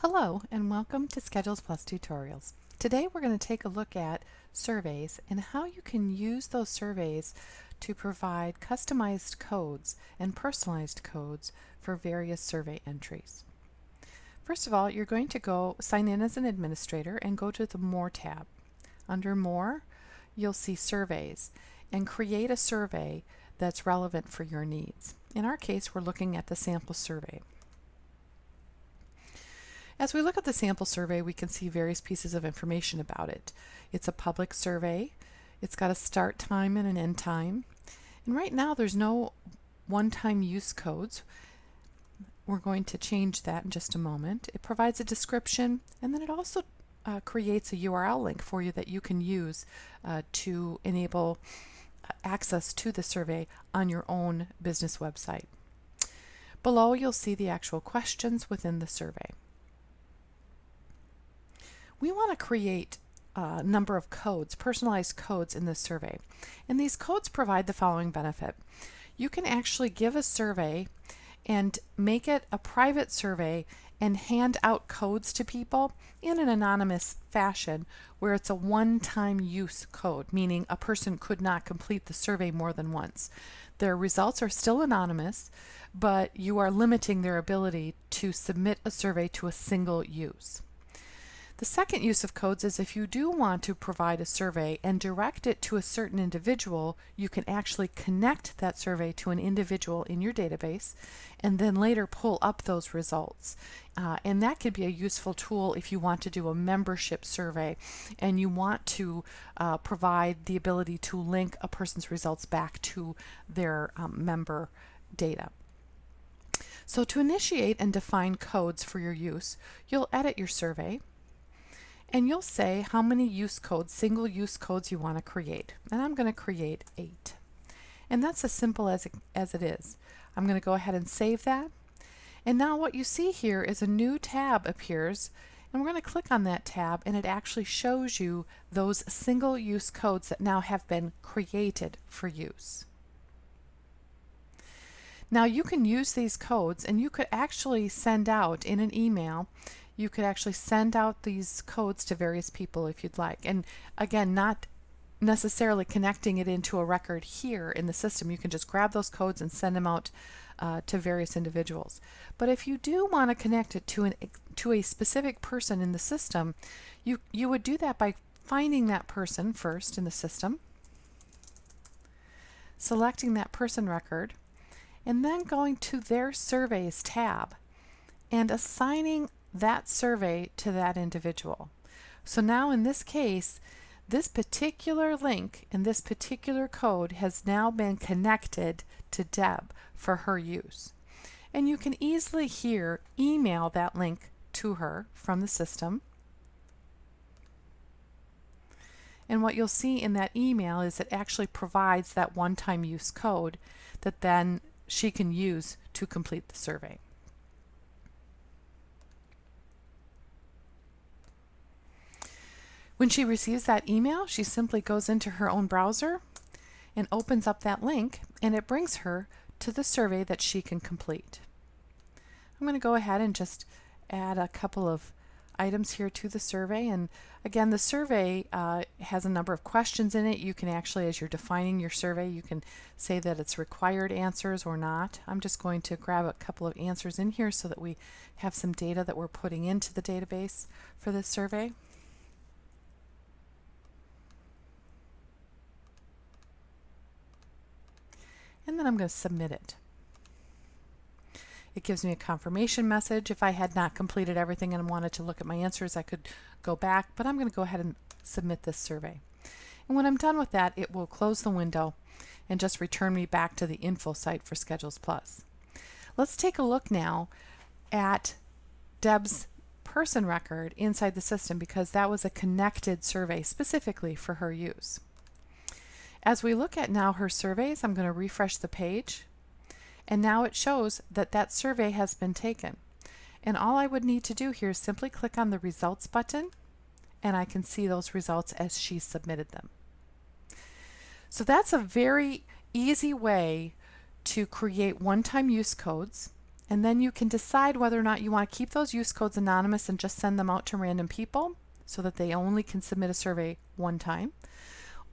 Hello and welcome to Schedules Plus Tutorials. Today we're going to take a look at surveys and how you can use those surveys to provide customized codes and personalized codes for various survey entries. First of all, you're going to go sign in as an administrator and go to the More tab. Under More, you'll see Surveys and create a survey that's relevant for your needs. In our case, we're looking at the sample survey. As we look at the sample survey, we can see various pieces of information about it. It's a public survey. It's got a start time and an end time. And right now there's no one-time use codes. We're going to change that in just a moment. It provides a description, and then it also creates a URL link for you that you can use to enable access to the survey on your own business website. Below you'll see the actual questions within the survey. We want to create a number of codes, personalized codes in this survey. And these codes provide the following benefit. You can actually give a survey and make it a private survey and hand out codes to people in an anonymous fashion where it's a one-time use code, meaning a person could not complete the survey more than once. Their results are still anonymous, but you are limiting their ability to submit a survey to a single use. The second use of codes is if you do want to provide a survey and direct it to a certain individual, you can actually connect that survey to an individual in your database and then later pull up those results. And that could be a useful tool if you want to do a membership survey and you want to provide the ability to link a person's results back to their member data. So to initiate and define codes for your use, you'll edit your survey. And you'll say how many use codes, single use codes you want to create. And I'm going to create 8. And that's as simple as it is. I'm going to go ahead and save that. And now what you see here is a new tab appears. And we're going to click on that tab and it actually shows you those single use codes that now have been created for use. Now you can use these codes and you could actually send out in an email. You could actually send out these codes to various people if you'd like. And again, not necessarily connecting it into a record here in the system. You can just grab those codes and send them out to various individuals. But if you do want to connect it to a specific person in the system, you would do that by finding that person first in the system, selecting that person record, and then going to their Surveys tab and assigning that survey to that individual. So now in this case, this particular link and this particular code has now been connected to Deb for her use. And you can easily here email that link to her from the system. And what you'll see in that email is it actually provides that one-time use code that then she can use to complete the survey. When she receives that email, she simply goes into her own browser and opens up that link, and it brings her to the survey that she can complete. I'm going to go ahead and just add a couple of items here to the survey. And again, the survey has a number of questions in it. You can actually, as you're defining your survey, you can say that it's required answers or not. I'm just going to grab a couple of answers in here so that we have some data that we're putting into the database for this survey. And then I'm going to submit it. It gives me a confirmation message. If I had not completed everything and wanted to look at my answers, I could go back, but I'm going to go ahead and submit this survey. And when I'm done with that, it will close the window and just return me back to the info site for Schedules Plus. Let's take a look now at Deb's person record inside the system because that was a connected survey specifically for her use. As we look at now her surveys, I'm going to refresh the page, and now it shows that that survey has been taken. And all I would need to do here is simply click on the results button, and I can see those results as she submitted them. So that's a very easy way to create one-time use codes And then you can decide whether or not you want to keep those use codes anonymous and just send them out to random people so that they only can submit a survey one time.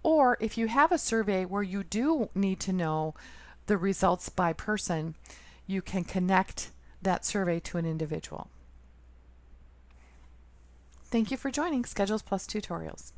Or if you have a survey where you do need to know the results by person, you can connect that survey to an individual. Thank you for joining Schedules Plus Tutorials.